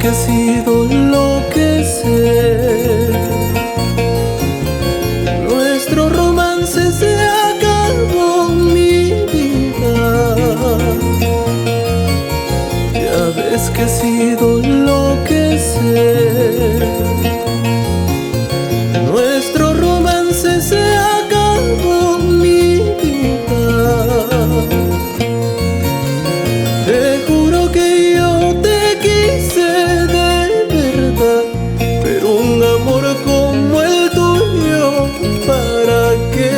que ha sido lo que sé. Nuestro romance se acabó, mi vida. Ya ves que ha sido lo que sé. Nuestro romance se acabó, mi vida. Te juro que yo te quise de verdad, pero un amor como el tuyo, ¿para qué?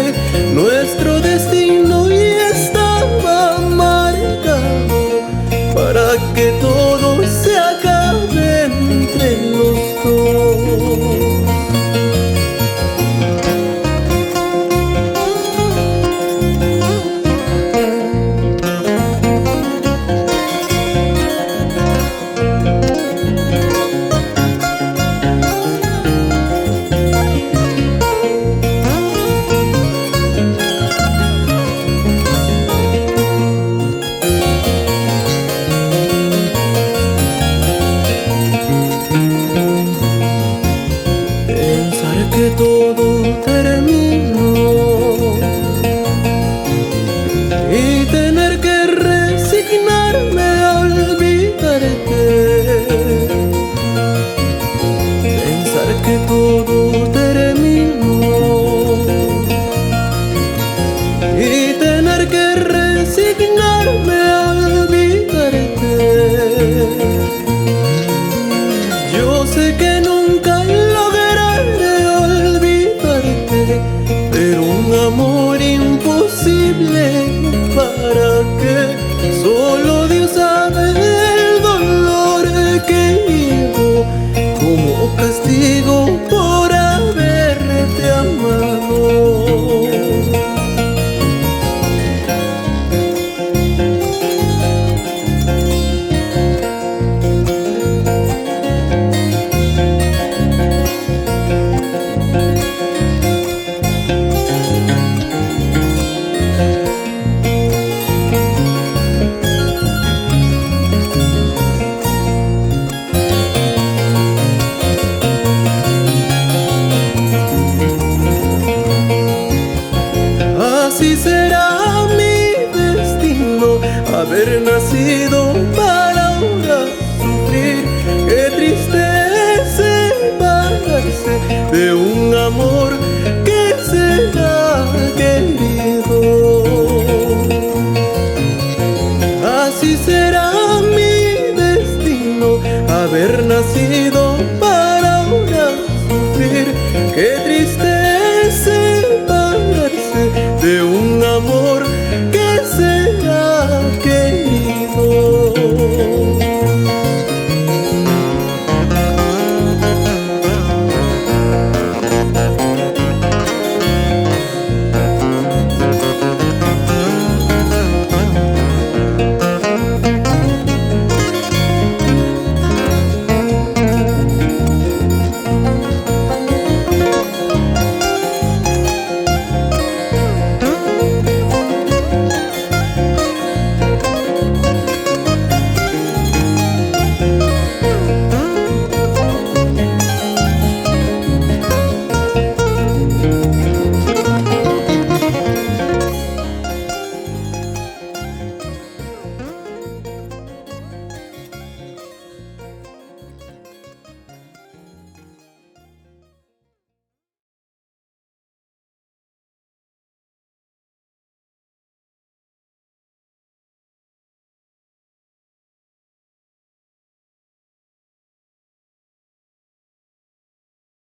Nuestro destino ya estaba marcado, para que todo se acabe entre los dos. Que todo terminó y tener que resignarme a olvidarte. Pensar que todo terminó y tener que resignarme a olvidarte. Yo sé que nunca pero un amor imposible, ¿para qué? Solo Dios sabe el dolor que vivo como castigo por haberte amado. Así será mi destino, haber nacido para ahora sufrir. Qué triste es separarse de un amor que será querido. Así será mi destino, haber nacido